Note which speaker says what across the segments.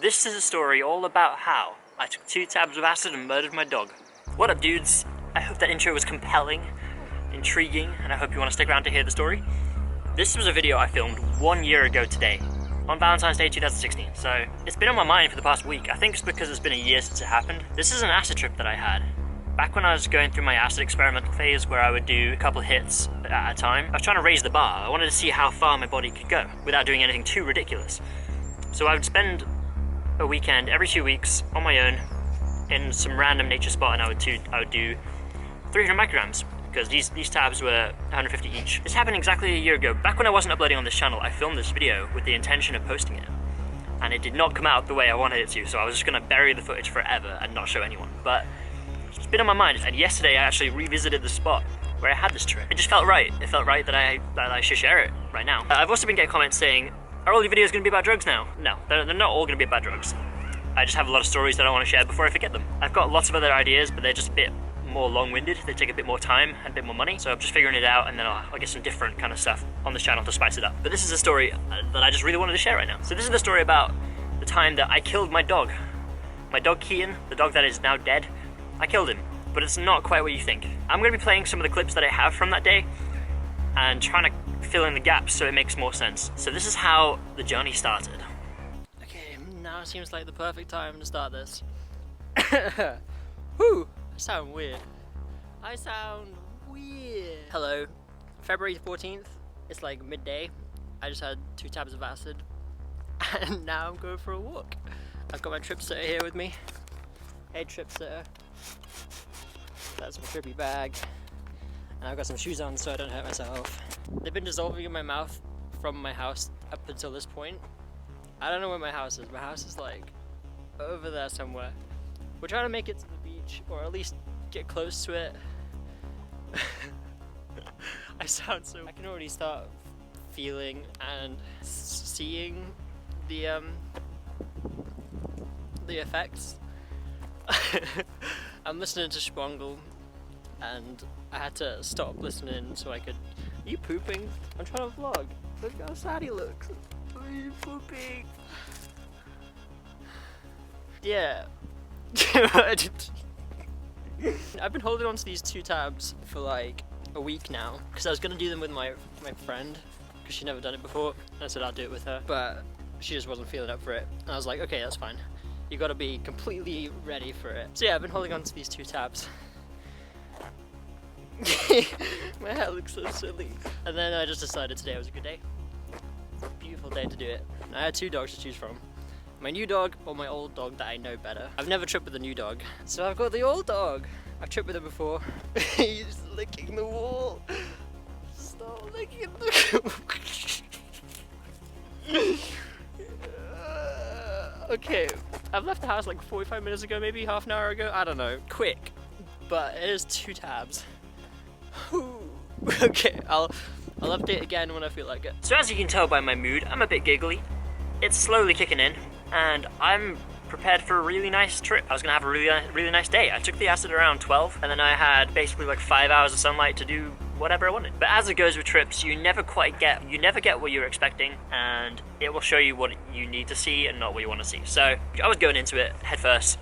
Speaker 1: This is a story all about how I took 2 tabs of acid and murdered my dog. What up, dudes? I hope that intro was compelling, intriguing, and I hope you want to stick around to hear the story. This was a video I filmed 1 year ago today, on Valentine's Day 2016, so it's been on my mind for the past week. I think it's because it's been a year since it happened. This is an acid trip that I had. Back when I was going through my acid experimental phase where I would do a couple hits at a time, I was trying to raise the bar. I wanted to see how far my body could go without doing anything too ridiculous. So I would spend a weekend every 2 weeks on my own in some random nature spot, and I would do 300 micrograms because these tabs were 150 each. This happened exactly a year ago. Back when I wasn't uploading on this channel, I filmed this video with the intention of posting it, and it did not come out the way I wanted it to, so I was just going to bury the footage forever and not show anyone. But it's been on my mind, and yesterday I actually revisited the spot where I had this trip. It just felt right. It felt right that I should share it right now. I've also been getting comments saying, are all your videos going to be about drugs now? No, they're not all going to be about drugs. I just have a lot of stories that I want to share before I forget them. I've got lots of other ideas, but they're just a bit more long-winded. They take a bit more time and a bit more money, so I'm just figuring it out, and then I'll get some different kind of stuff on this channel to spice it up. But this is a story that I just really wanted to share right now. So this is the story about the time that I killed my dog. My dog Keaton, the dog that is now dead. I killed him, but it's not quite what you think. I'm going to be playing some of the clips that I have from that day and trying to fill in the gaps so it makes more sense. So this is how the journey started. Okay, now seems like the perfect time to start this. Whew, I sound weird. Hello, February 14th, it's like midday. I just had 2 tabs of acid and now I'm going for a walk. I've got my trip sitter here with me. Hey, trip sitter. That's my trippy bag. And I've got some shoes on so I don't hurt myself. They've been dissolving in my mouth from my house up until this point. I don't know where my house is. My house is like over there somewhere. We're trying to make it to the beach, or at least get close to it. I can already start feeling and seeing the effects. I'm listening to Spangle, and I had to stop listening so I could. Are you pooping? I'm trying to vlog. Look how sad he looks. Are you pooping? Yeah. I've been holding on to these 2 tabs for like a week now because I was gonna do them with my friend because she'd never done it before, and I said I'd do it with her, but she just wasn't feeling up for it, and I was like, okay, that's fine. You gotta be completely ready for it. So yeah, I've been holding on to these 2 tabs. My hair looks so silly. And then I just decided today was a good day. Beautiful day to do it. I had 2 dogs to choose from. My new dog or my old dog that I know better. I've never tripped with a new dog, so I've got the old dog. I've tripped with him before. He's licking the wall. Stop licking the Okay, I've left the house like 45 minutes ago, maybe half an hour ago, I don't know. Quick, but it is 2 tabs. Okay, I'll update again when I feel like it. So as you can tell by my mood, I'm a bit giggly. It's slowly kicking in, and I'm prepared for a really nice trip. I was gonna have a really nice day. I took the acid around 12, and then I had basically like 5 hours of sunlight to do whatever I wanted. But as it goes with trips, you never get what you're expecting, and it will show you what you need to see and not what you want to see. So I was going into it head first.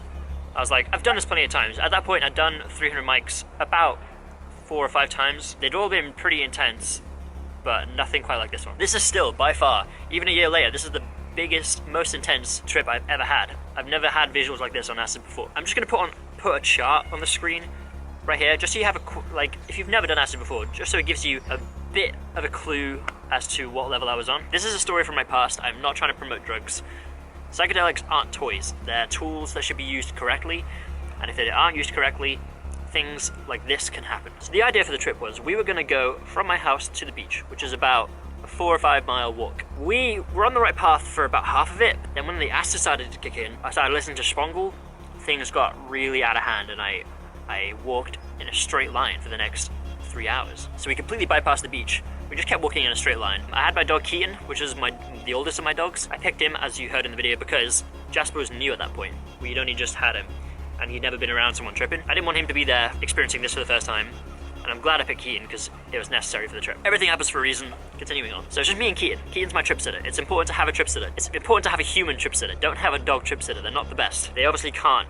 Speaker 1: I was like, I've done this plenty of times. At that point, I'd done 300 mics about 4 or 5 times. They'd all been pretty intense, but nothing quite like this one. This is still, by far, even a year later, this is the biggest, most intense trip I've ever had. I've never had visuals like this on acid before. I'm just gonna put a chart on the screen right here, just so you have if you've never done acid before, just so it gives you a bit of a clue as to what level I was on. This is a story from my past. I'm not trying to promote drugs. Psychedelics aren't toys. They're tools that should be used correctly, and if they aren't used correctly, things like this can happen. So the idea for the trip was we were gonna go from my house to the beach, which is about a 4 or 5 mile walk. We were on the right path for about half of it, but then when the acid started to kick in, I started listening to Spangle. Things got really out of hand, and I walked in a straight line for the next 3 hours. So we completely bypassed the beach. We just kept walking in a straight line. I had my dog Keaton, which is the oldest of my dogs. I picked him, as you heard in the video, because Jasper was new at that point. We'd only just had him, and he'd never been around someone tripping. I didn't want him to be there experiencing this for the first time, and I'm glad I picked Keaton because it was necessary for the trip. Everything happens for a reason. Continuing on. So it's just me and Keaton. Keaton's my trip sitter. It's important to have a trip sitter. It's important to have a human trip sitter. Don't have a dog trip sitter. They're not the best. They obviously can't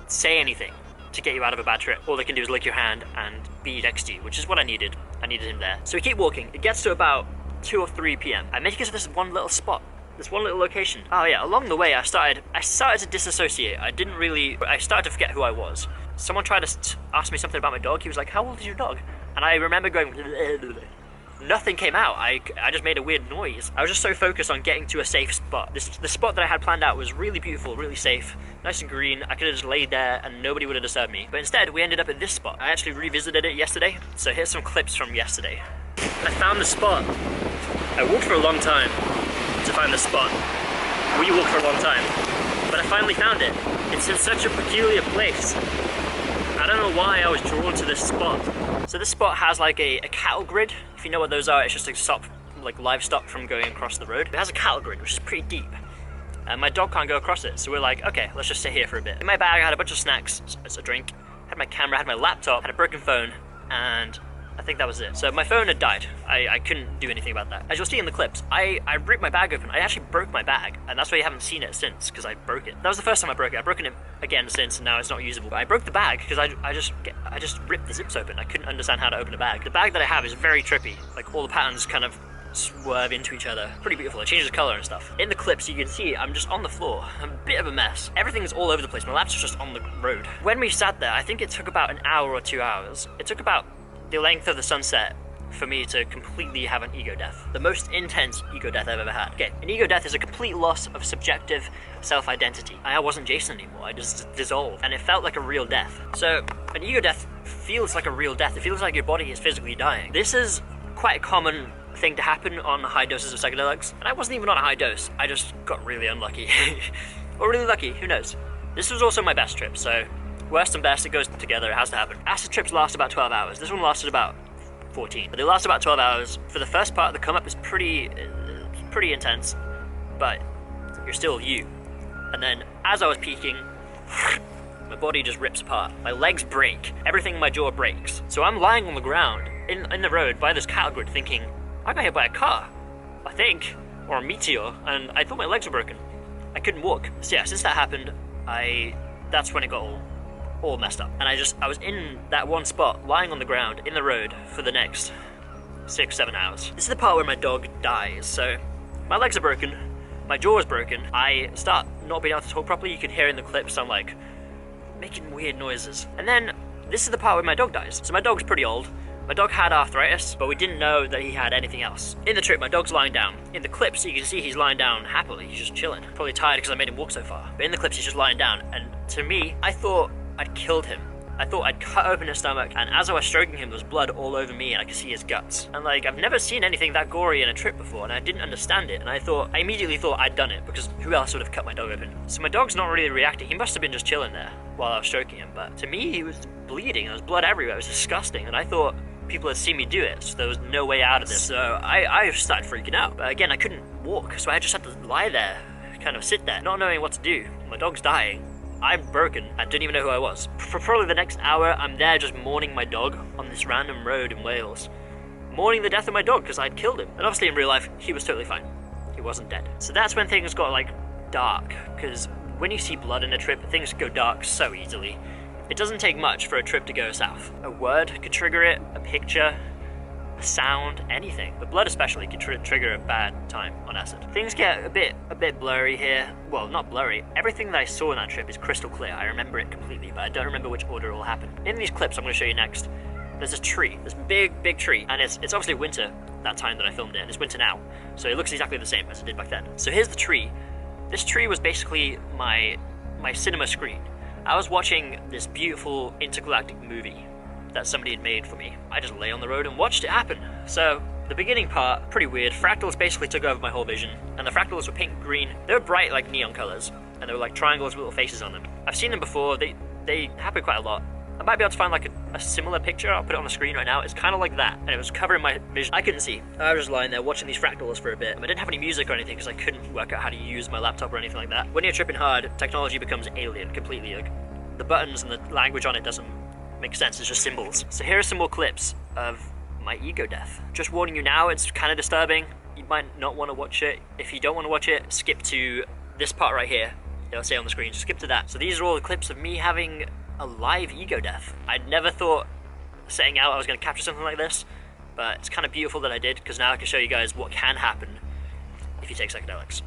Speaker 1: say anything to get you out of a bad trip. All they can do is lick your hand and be next to you, which is what I needed. I needed him there. So we keep walking. It gets to about 2 or 3 p.m. I make it to this one little spot. This one little location. Oh yeah, along the way I started to disassociate. I started to forget who I was. Someone tried to ask me something about my dog. He was like, how old is your dog? And I remember going, nothing came out. I just made a weird noise. I was just so focused on getting to a safe spot. The spot that I had planned out was really beautiful, really safe, nice and green. I could have just laid there and nobody would have disturbed me. But instead, we ended up at this spot. I actually revisited it yesterday. So here's some clips from yesterday. I found the spot. I walked for a long time to find the spot. We walked for a long time, but I finally found it. It's in such a peculiar place. I don't know why I was drawn to this spot. So this spot has like a cattle grid. If you know what those are, it's just to stop like livestock from going across the road. It has a cattle grid, which is pretty deep. And my dog can't go across it. So we're like, okay, let's just sit here for a bit. In my bag, I had a bunch of snacks as a drink, had my camera, had my laptop, had a broken phone, and I think that was it. So my phone had died. I couldn't do anything about that. As you'll see in the clips, I ripped my bag open. I actually broke my bag, and that's why you haven't seen it since, because I broke it. That was the first time I broke it. I've broken it again since, and now it's not usable. But I broke the bag because I just ripped the zips open. I couldn't understand how to open a bag. The bag that I have is very trippy. Like all the patterns kind of swerve into each other. Pretty beautiful. It changes color and stuff. In the clips, you can see I'm just on the floor. I'm a bit of a mess. Everything's all over the place. My laptop's just on the road. When we sat there, I think it took about an hour or 2 hours. It took about the length of the sunset for me to completely have an ego death. The most intense ego death I've ever had. Okay, an ego death is a complete loss of subjective self-identity. I wasn't Jason anymore, I just dissolved, and it felt like a real death. So, an ego death feels like a real death. It feels like your body is physically dying. This is quite a common thing to happen on high doses of psychedelics, and I wasn't even on a high dose. I just got really unlucky. Or really lucky, who knows. This was also my best trip, so worst and best, it goes together, it has to happen. Acid trips last about 12 hours. This one lasted about 14. But they last about 12 hours. For the first part, the come up is pretty intense, but you're still you. And then as I was peaking, my body just rips apart. My legs break. Everything in my jaw breaks. So I'm lying on the ground in the road by this cattle grid thinking, I got hit by a car, I think, or a meteor, and I thought my legs were broken. I couldn't walk. So yeah, since that happened, that's when it got all messed up. And I was in that one spot, lying on the ground, in the road, for the next 6-7 hours. This is the part where my dog dies. So my legs are broken, my jaw is broken, I start not being able to talk properly. You can hear in the clips I'm like making weird noises. And then this is the part where my dog dies. So my dog's pretty old. My dog had arthritis, but we didn't know that he had anything else. In the trip, my dog's lying down. In the clips, you can see he's lying down happily. He's just chilling. Probably tired because I made him walk so far. But in the clips, he's just lying down. And to me, I thought I'd killed him. I thought I'd cut open his stomach, and as I was stroking him, there was blood all over me, and I could see his guts. And like, I've never seen anything that gory in a trip before, and I didn't understand it, and I immediately thought I'd done it, because who else would have cut my dog open? So my dog's not really reacting. He must have been just chilling there while I was stroking him, but to me, he was bleeding. There was blood everywhere. It was disgusting, and I thought people had seen me do it, so there was no way out of this. So I started freaking out. But again, I couldn't walk, so I just had to lie there, kind of sit there, not knowing what to do. My dog's dying. I'm broken. I didn't even know who I was. For probably the next hour, I'm there just mourning my dog on this random road in Wales. Mourning the death of my dog because I'd killed him. And obviously in real life, he was totally fine. He wasn't dead. So that's when things got like dark, because when you see blood in a trip, things go dark so easily. It doesn't take much for a trip to go south. A word could trigger it, a picture, a sound, anything. But blood especially could trigger a bad time on acid. Things get a bit blurry here. Well, not blurry. Everything that I saw in that trip is crystal clear. I remember it completely, but I don't remember which order it all happened. In these clips I'm going to show you next, there's this tree, this big tree, and it's obviously winter that time that I filmed it, and it's winter now, so it looks exactly the same as it did back then. So here's the tree. This tree was basically my cinema screen. I was watching this beautiful intergalactic movie that somebody had made for me. I just lay on the road and watched it happen. So the beginning part, pretty weird. Fractals basically took over my whole vision, and the fractals were pink, green. They were bright like neon colors, and they were like triangles with little faces on them. I've seen them before. They happen quite a lot. I might be able to find like a similar picture. I'll put it on the screen right now. It's kind of like that, and it was covering my vision. I couldn't see. I was just lying there watching these fractals for a bit. I didn't have any music or anything because I couldn't work out how to use my laptop or anything like that. When you're tripping hard, technology becomes alien completely. Like the buttons and the language on it doesn't makes sense, it's just symbols. So here are some more clips of my ego death. Just warning you now, it's kind of disturbing. You might not want to watch it. If you don't want to watch it, skip to this part right here. It'll say on the screen, just skip to that. So these are all the clips of me having a live ego death. I'd never thought setting out I was going to capture something like this, but it's kind of beautiful that I did, because now I can show you guys what can happen if you take psychedelics.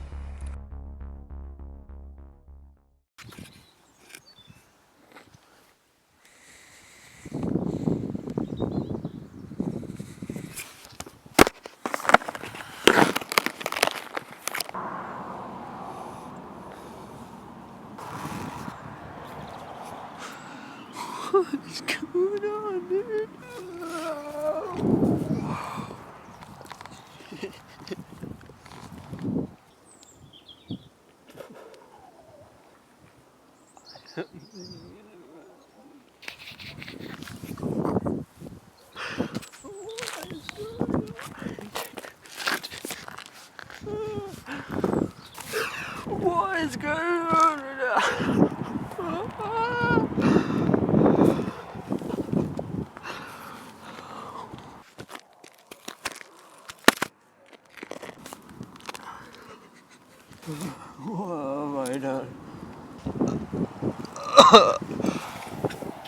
Speaker 2: What's going on, dude? What is going on right now? What have I done?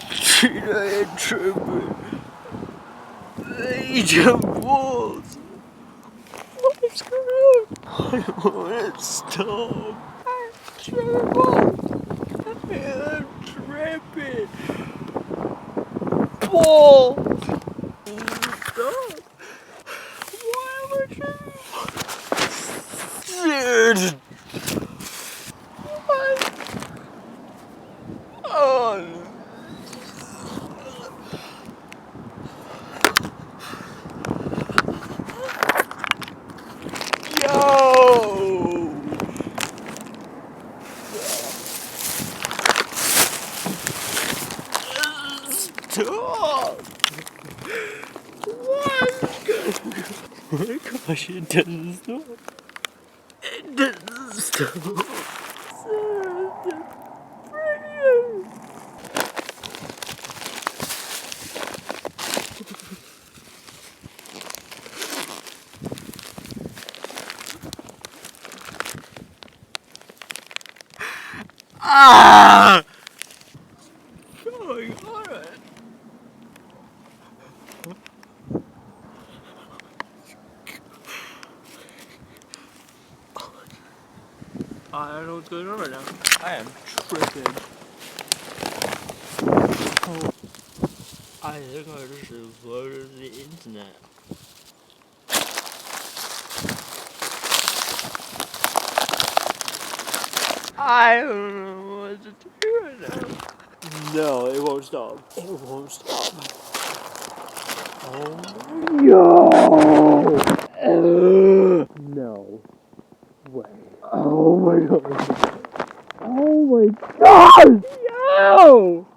Speaker 2: Teenage tripping. Agent balls. What's going on? I want to stop. I'm tripping. I'm tripping. Balls. Stop. Why am I tripping? Dude. What? Oh no. Yo! Stop! What's going on? Oh my gosh, it doesn't stop. It doesn't stop. So brilliant. Ah! Going on. I don't know what's going on right now. I am tripping. Oh. I think I just uploaded the internet. I don't know what to do right now. No, it won't stop. It won't stop. Oh no! No way. Oh my god. Oh my god! Yo!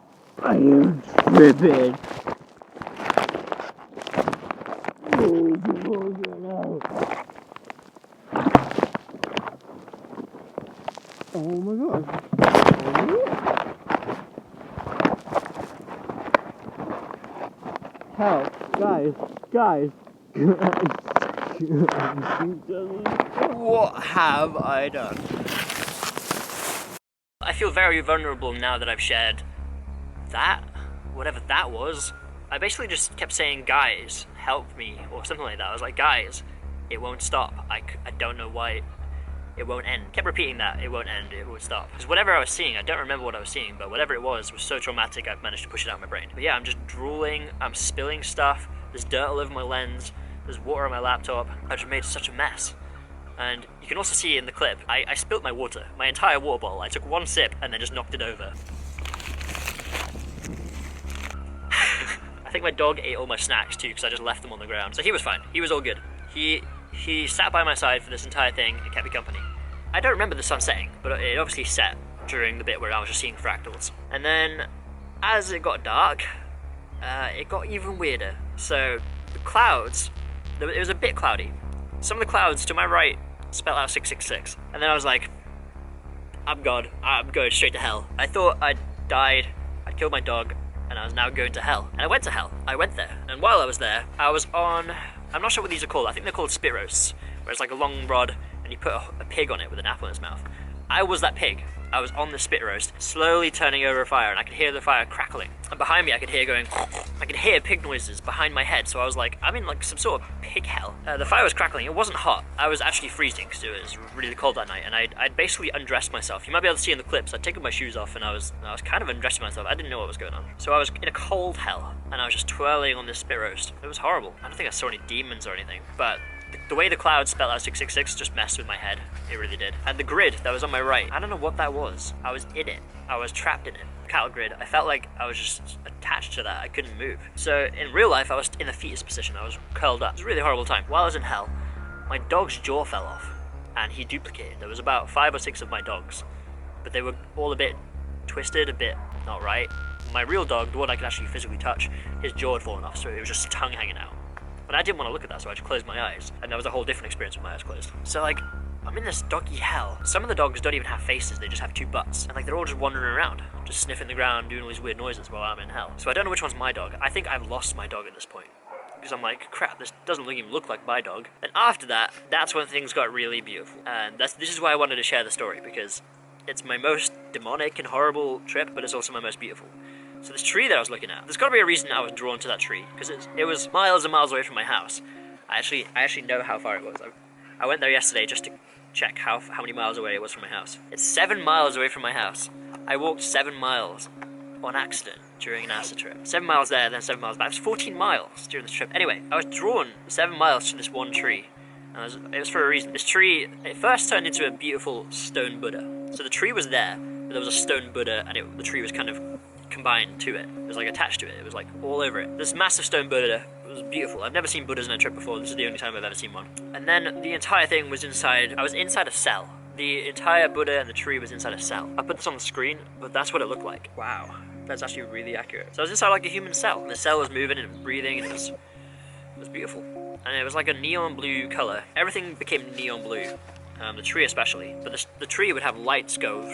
Speaker 2: I am tripping. Oh my god. Help, guys. What have I done?
Speaker 1: I feel very vulnerable now that I've shared that, whatever that was. I basically just kept saying, guys, help me, or something like that. I was like, guys, it won't stop. I don't know why it won't end. Kept repeating that, it won't end, it won't stop. Because whatever I was seeing, I don't remember what I was seeing, but whatever it was so traumatic I've managed to push it out of my brain. But yeah, I'm just drooling, I'm spilling stuff, there's dirt all over my lens, there's water on my laptop. I just made such a mess. And you can also see in the clip, I spilt my water, my entire water bottle. I took one sip and then just knocked it over. I think my dog ate all my snacks too, because I just left them on the ground. So he was fine, he was all good. He sat by my side for this entire thing and kept me company. I don't remember the sun setting, but it obviously set during the bit where I was just seeing fractals. And then, as it got dark, it got even weirder. So, the clouds, it was a bit cloudy. Some of the clouds to my right spelled out 666. And then I was like, I'm God, I'm going straight to hell. I thought I'd died, I'd killed my dog, and I was now going to hell. And I went to hell. I went there. And while I was there, I was on, I'm not sure what these are called. I think they're called spit roasts, where it's like a long rod and you put a pig on it with an apple in its mouth. I was that pig. I was on the spit roast, slowly turning over a fire, and I could hear the fire crackling. And behind me, I could hear pig noises behind my head, so I was like, I'm in like some sort of pig hell. The fire was crackling. It wasn't hot. I was actually freezing because it was really cold that night, and I'd basically undressed myself. You might be able to see in the clips, I'd taken my shoes off, and I was kind of undressing myself. I didn't know what was going on. So I was in a cold hell, and I was just twirling on this spit roast. It was horrible. I don't think I saw any demons or anything, but the way the clouds spelled out 666 just messed with my head. It really did. And the grid that was on my right, I don't know what that was. I was in it. I was trapped in it. Cattle grid. I felt like I was just attached to that. I couldn't move. So in real life, I was in the fetus position. I was curled up. It was a really horrible time. While I was in hell, my dog's jaw fell off and he duplicated. There was about 5 or 6 of my dogs, but they were all a bit twisted, a bit not right. My real dog, the one I could actually physically touch, his jaw had fallen off, so it was just tongue hanging out. But I didn't want to look at that, so I just closed my eyes. And that was a whole different experience with my eyes closed. So like, I'm in this doggy hell. Some of the dogs don't even have faces, they just have 2 butts. And like, they're all just wandering around, just sniffing the ground, doing all these weird noises while I'm in hell. So I don't know which one's my dog. I think I've lost my dog at this point. Because I'm like, crap, this doesn't even look like my dog. And after that, that's when things got really beautiful. And this is why I wanted to share the story, because it's my most demonic and horrible trip, but it's also my most beautiful. So this tree that I was looking at, there's got to be a reason I was drawn to that tree, because it was miles and miles away from my house. I actually know how far it was. I went there yesterday just to check how many miles away it was from my house. It's 7 miles away from my house. I walked 7 miles on accident during an acid trip. 7 miles there, then 7 miles back. It was 14 miles during this trip. Anyway, I was drawn 7 miles to this one tree. And it was for a reason. This tree, it first turned into a beautiful stone Buddha. So the tree was there, but there was a stone Buddha, and the tree was kind of combined to it. It was like attached to it. It was like all over it. This massive stone Buddha. It was beautiful. I've never seen Buddhas in a trip before. This is the only time I've ever seen one. And then the entire thing was inside. I was inside a cell. The entire Buddha and the tree was inside a cell. I put this on the screen, but that's what it looked like. Wow, that's actually really accurate. So I was inside like a human cell, and the cell was moving and breathing, and it was beautiful. And it was like a neon blue color. Everything became neon blue. The tree especially. But the tree would have lights go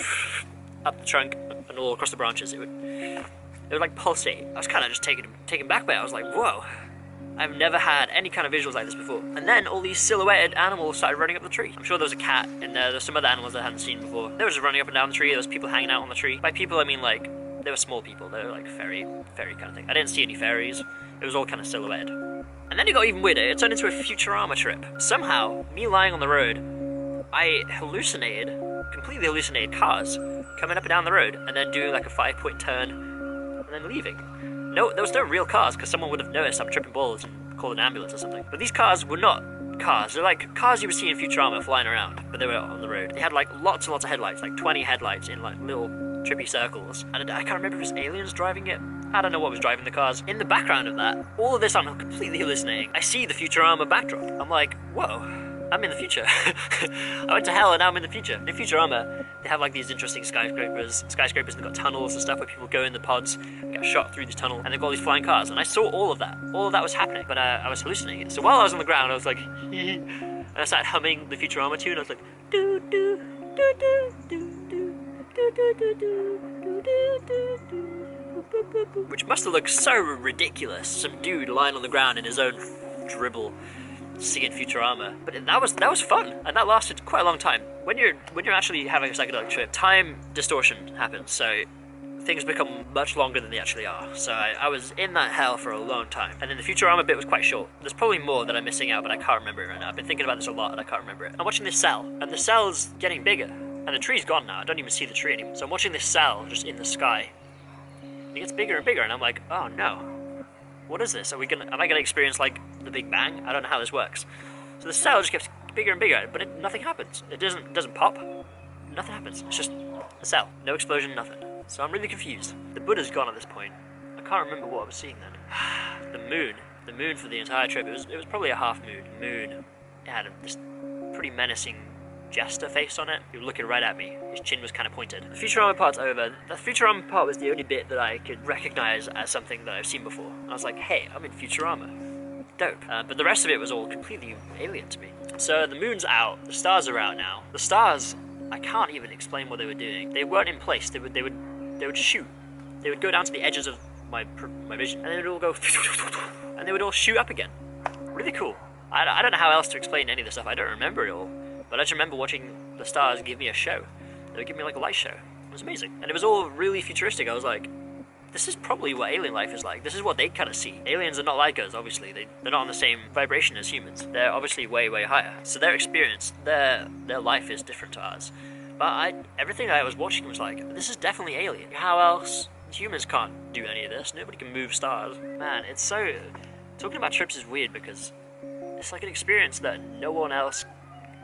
Speaker 1: up the trunk and all across the branches. It would like pulsate. I was kind of just taken back by it. I was like, whoa. I've never had any kind of visuals like this before. And then all these silhouetted animals started running up the tree. I'm sure there was a cat in there. There's some other animals that I hadn't seen before. They were just running up and down the tree. There was people hanging out on the tree. By people, I mean like, they were small people. They were like fairy kind of thing. I didn't see any fairies. It was all kind of silhouetted. And then it got even weirder. It turned into a Futurama trip. Somehow, me lying on the road, I completely hallucinated cars coming up and down the road and then doing like a 5-point turn and then leaving. No, there was no real cars, because someone would have noticed I'm tripping balls and called an ambulance or something. But these cars were not cars. They're like cars you would see in Futurama flying around, but they were on the road. They had like lots and lots of headlights, like 20 headlights in like little trippy circles. And I can't remember if it was aliens driving it. I don't know what was driving the cars. In the background of that, all of this I'm completely hallucinating. I see the Futurama backdrop. I'm like, whoa. I'm in the future. I went to hell and now I'm in the future. In Futurama, they have like these interesting skyscrapers and they've got tunnels and stuff where people go in the pods and get shot through these tunnels, and they've got all these flying cars, and I saw all of that. All of that was happening, but I was hallucinating it. So while I was on the ground, I was like, and I started humming the Futurama tune. I was like, do do do do do do do do do do do do, which must have looked so ridiculous. Some dude lying on the ground in his own dribble, singing Futurama. But that was fun, and that lasted quite a long time. When you're actually having a psychedelic trip, time distortion happens, so things become much longer than they actually are. So I was in that hell for a long time, and then the Futurama bit was quite short. There's probably more that I'm missing out, but I can't remember it right now. I've been thinking about this a lot, and I can't remember it. I'm watching this cell, and the cell's getting bigger, and the tree's gone now. I don't even see the tree anymore. So I'm watching this cell just in the sky. It gets bigger and bigger, and I'm like, oh no. What is this? Am I gonna experience like the Big Bang? I don't know how this works. So the cell just gets bigger and bigger, but nothing happens. It doesn't pop. Nothing happens. It's just a cell. No explosion, nothing. So I'm really confused. The Buddha's gone at this point. I can't remember what I was seeing then. The moon for the entire trip. It was probably a half moon. It had this pretty menacing jester face on it. He was looking right at me. His chin was kind of pointed. The Futurama part's over. The Futurama part was the only bit that I could recognize as something that I've seen before. I was like, hey, I'm in Futurama. Dope. But the rest of it was all completely alien to me. So the moon's out. The stars are out now. The stars, I can't even explain what they were doing. They weren't in place. They would shoot. They would go down to the edges of my vision, and they would all go, and they would all shoot up again. Really cool. I don't know how else to explain any of this stuff. I don't remember it all, but I just remember watching the stars give me a show. They would give me like a light show. It was amazing, and it was all really futuristic. I was like, this is probably what alien life is like. This is what they kind of see. Aliens are not like us, obviously. They're not on the same vibration as humans. They're obviously way, way higher. So their experience, their life is different to ours. But everything I was watching was like, this is definitely alien. How else? Humans can't do any of this. Nobody can move stars. Man, it's so... Talking about trips is weird because it's like an experience that no one else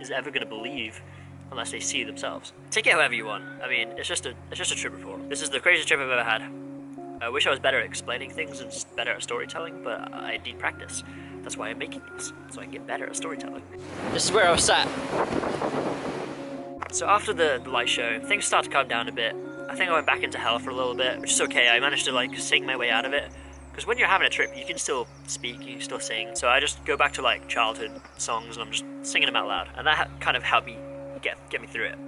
Speaker 1: is ever going to believe unless they see it themselves. Take it however you want. I mean, it's just a trip report. This is the craziest trip I've ever had. I wish I was better at explaining things and just better at storytelling, but I need practice. That's why I'm making these, so I can get better at storytelling. This is where I was sat. So after the light show, things started to calm down a bit. I think I went back into hell for a little bit, which is okay. I managed to like sing my way out of it. Because when you're having a trip, you can still speak, you can still sing. So I just go back to like childhood songs and I'm just singing them out loud. And that kind of helped me get me through it.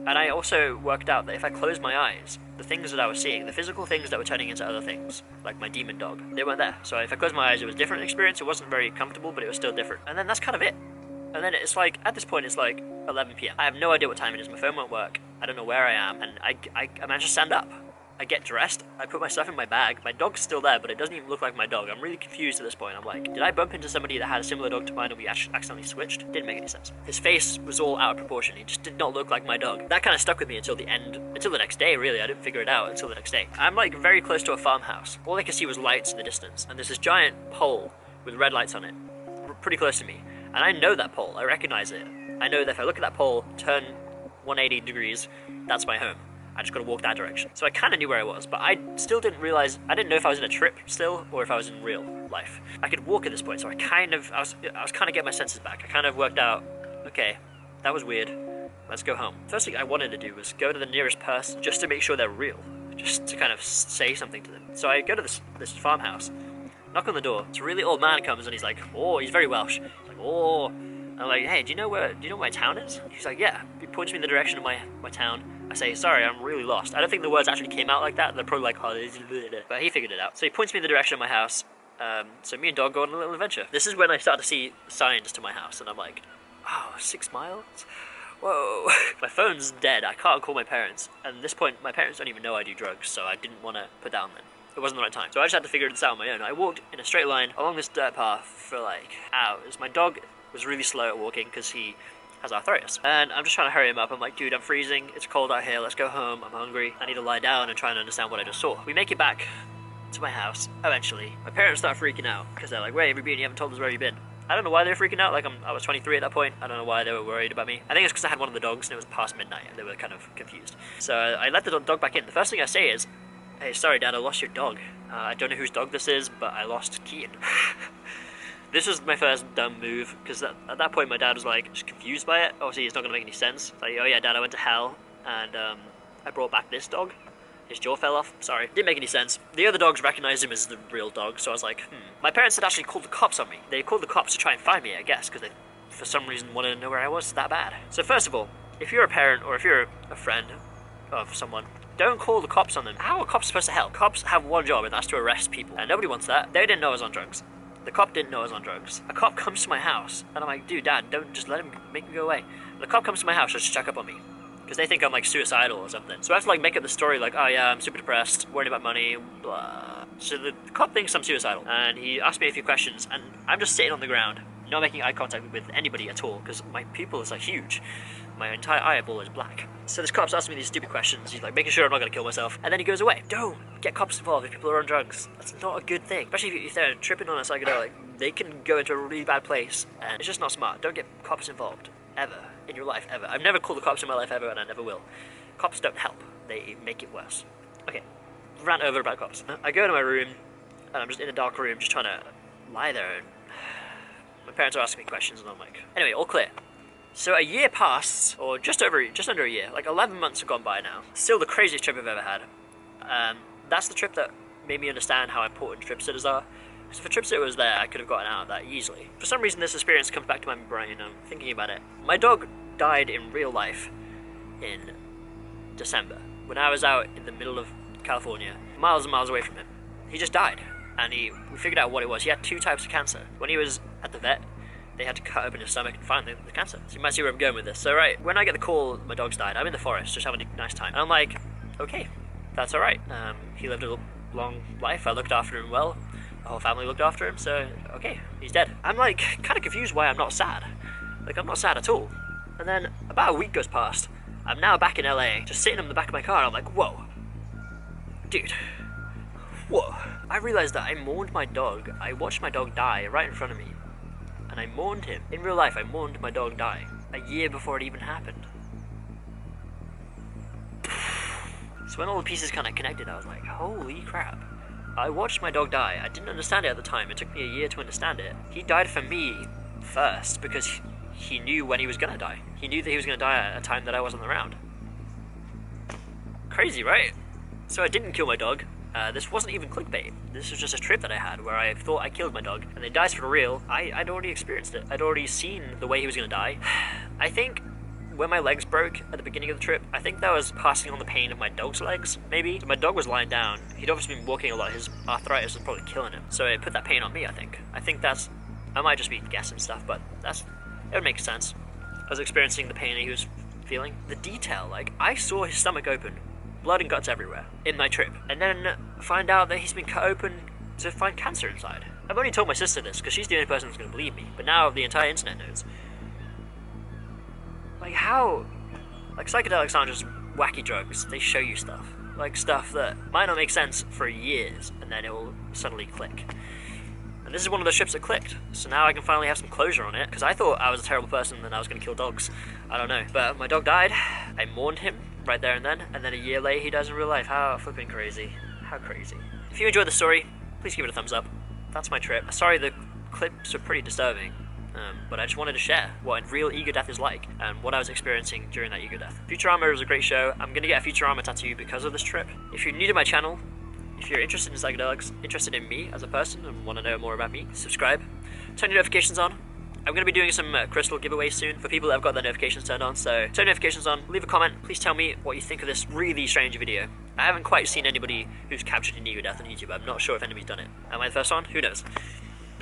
Speaker 1: And I also worked out that if I closed my eyes, the things that I was seeing, the physical things that were turning into other things, like my demon dog, they weren't there. So if I closed my eyes, it was a different experience. It wasn't very comfortable, but it was still different. And then that's kind of it. And then it's like, at this point, it's like 11 p.m. I have no idea what time it is. My phone won't work. I don't know where I am. And I managed to stand up. I get dressed, I put my stuff in my bag, my dog's still there, but it doesn't even look like my dog. I'm really confused at this point. I'm like, did I bump into somebody that had a similar dog to mine and we accidentally switched? Didn't make any sense. His face was all out of proportion. He just did not look like my dog. That kind of stuck with me until the next day, really. I didn't figure it out until the next day. I'm like very close to a farmhouse. All I could see was lights in the distance, and there's this giant pole with red lights on it, pretty close to me. And I know that pole, I recognize it. I know that if I look at that pole, turn 180 degrees, that's my home. I just gotta walk that direction. So I kind of knew where I was, but I still didn't realize, I didn't know if I was in a trip still, or if I was in real life. I could walk at this point, so I was kind of getting my senses back. I kind of worked out, okay, that was weird, let's go home. First thing I wanted to do was go to the nearest person, just to make sure they're real, just to kind of say something to them. So I go to this farmhouse, knock on the door, this really old man comes and he's like, oh, he's very Welsh, he's like, oh, I'm like, hey, do you know where my town is? He's like, yeah. He points me in the direction of my town. I say, sorry, I'm really lost. I don't think the words actually came out like that. They're probably like, oh, but he figured it out. So he points me in the direction of my house. So me and dog go on a little adventure. This is when I start to see signs to my house, and I'm like, oh, 6 miles? Whoa. My phone's dead. I can't call my parents. And at this point, my parents don't even know I do drugs, so I didn't want to put that on them. It wasn't the right time. So I just had to figure this out on my own. I walked in a straight line along this dirt path for like hours. My dog was really slow at walking because he has arthritis. And I'm just trying to hurry him up. I'm like, dude, I'm freezing. It's cold out here. Let's go home. I'm hungry. I need to lie down and try and understand what I just saw. We make it back to my house eventually. My parents start freaking out because they're like, where have you been? You haven't told us where you've been. I don't know why they were freaking out. Like I was 23 at that point. I don't know why they were worried about me. I think it's because I had one of the dogs and it was past midnight and they were kind of confused. So I let the dog back in. The first thing I say is, hey, sorry, Dad, I lost your dog. I don't know whose dog this is, but I lost Keaton. This was my first dumb move, because at that point my dad was like, just confused by it. Obviously it's not going to make any sense. It's like, oh yeah, Dad, I went to hell, and I brought back this dog. His jaw fell off. Sorry. Didn't make any sense. The other dogs recognized him as the real dog, so I was like, My parents had actually called the cops on me. They called the cops to try and find me, I guess, because they, for some reason, wanted to know where I was that bad. So first of all, if you're a parent, or if you're a friend of someone, don't call the cops on them. How are cops supposed to help? Cops have one job, and that's to arrest people. And nobody wants that. They didn't know I was on drugs. The cop didn't know I was on drugs. A cop comes to my house, and I'm like, dude, Dad, don't just let him make me go away. And the cop comes to my house just to check up on me, because they think I'm like suicidal or something. So I have to like make up the story like, oh yeah, I'm super depressed, worried about money, blah. So the cop thinks I'm suicidal, and he asked me a few questions, and I'm just sitting on the ground, not making eye contact with anybody at all, because my pupil is like huge. My entire eyeball is black. So this cop's asking me these stupid questions. He's like making sure I'm not going to kill myself. And then he goes away. Don't get cops involved if people are on drugs. That's not a good thing. Especially if they're tripping on a psychedelic. They can go into a really bad place. And it's just not smart. Don't get cops involved. Ever. In your life. Ever. I've never called the cops in my life ever, and I never will. Cops don't help. They make it worse. Okay. Rant over about cops. I go to my room, and I'm just in a dark room, just trying to lie there. And my parents are asking me questions, and I'm like, anyway, all clear. So a year passed, or just under a year, like 11 months have gone by now. Still the craziest trip I've ever had. That's the trip that made me understand how important trip sitters are. Because if a trip sitter was there, I could have gotten out of that easily. For some reason this experience comes back to my brain, I'm thinking about it. My dog died in real life in December, when I was out in the middle of California, miles and miles away from him. he just died. And we figured out what it was. He had 2 types of cancer. When he was at the vet, they had to cut open his stomach and find the cancer. So you might see where I'm going with this. So right, when I get the call my dog's died, I'm in the forest just having a nice time. And I'm like, okay, that's alright. He lived a long life. I looked after him well. The whole family looked after him, so okay, he's dead. I'm like kind of confused why I'm not sad. Like, I'm not sad at all. And then about a week goes past. I'm now back in LA, just sitting in the back of my car, and I'm like, whoa. Dude. Whoa. I realized that I mourned my dog. I watched my dog die right in front of me. And I mourned him. In real life, I mourned my dog die a year before it even happened. So when all the pieces kind of connected, I was like, holy crap. I watched my dog die. I didn't understand it at the time. It took me a year to understand it. He died for me first because he knew when he was gonna die. He knew that he was gonna die at a time that I wasn't around. Crazy, right? So I didn't kill my dog. This wasn't even clickbait. This was just a trip that I had where I thought I killed my dog and then dies for real. I'd already experienced it. I'd already seen the way he was gonna die. I think when my legs broke at the beginning of the trip, I think that was passing on the pain of my dog's legs, maybe. So my dog was lying down. He'd obviously been walking a lot. His arthritis was probably killing him. So it put that pain on me, I think. I might just be guessing stuff, but it would make sense. I was experiencing the pain that he was feeling. The detail, like, I saw his stomach open, blood and guts everywhere in my trip, and then find out that he's been cut open to find cancer inside. I've only told my sister this because she's the only person who's going to believe me, but now the entire internet knows. Like, how? Like, psychedelics aren't just wacky drugs. They show you stuff. Like, stuff that might not make sense for years, and then it will suddenly click. And this is one of the trips that clicked. So now I can finally have some closure on it, because I thought I was a terrible person and I was going to kill dogs. I don't know. But my dog died. I mourned him right there and then a year later he dies in real life. How flipping crazy. How crazy. If you enjoyed the story, please give it a thumbs up. That's my trip. Sorry the clips are pretty disturbing. But I just wanted to share what real ego death is like and what I was experiencing during that ego death. Futurama was a great show. I'm going to get a Futurama tattoo because of this trip. If you're new to my channel, if you're interested in psychedelics, interested in me as a person and want to know more about me, subscribe, turn your notifications on. I'm going to be doing some crystal giveaways soon for people that have got their notifications turned on, so turn notifications on, leave a comment, please tell me what you think of this really strange video. I haven't quite seen anybody who's captured an ego death on YouTube. I'm not sure if anybody's done it. Am I the first one? Who knows?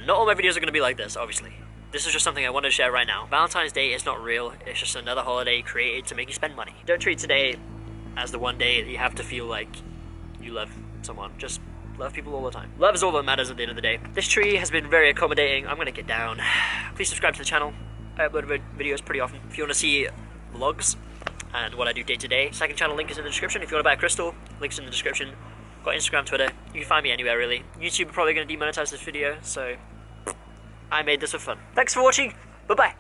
Speaker 1: Not all my videos are going to be like this, obviously. This is just something I wanted to share right now. Valentine's Day is not real. It's just another holiday created to make you spend money. Don't treat today as the one day that you have to feel like you love someone. Just love people all the time. Love is all that matters at the end of the day. This tree has been very accommodating. I'm gonna get down. Please subscribe to the channel. I upload videos pretty often. If you want to see vlogs and what I do day to day, second channel link is in the description. If you want to buy a crystal, links in the description. Got Instagram, Twitter. You can find me anywhere really. YouTube are probably gonna demonetize this video, so I made this for fun. Thanks for watching. Bye-bye.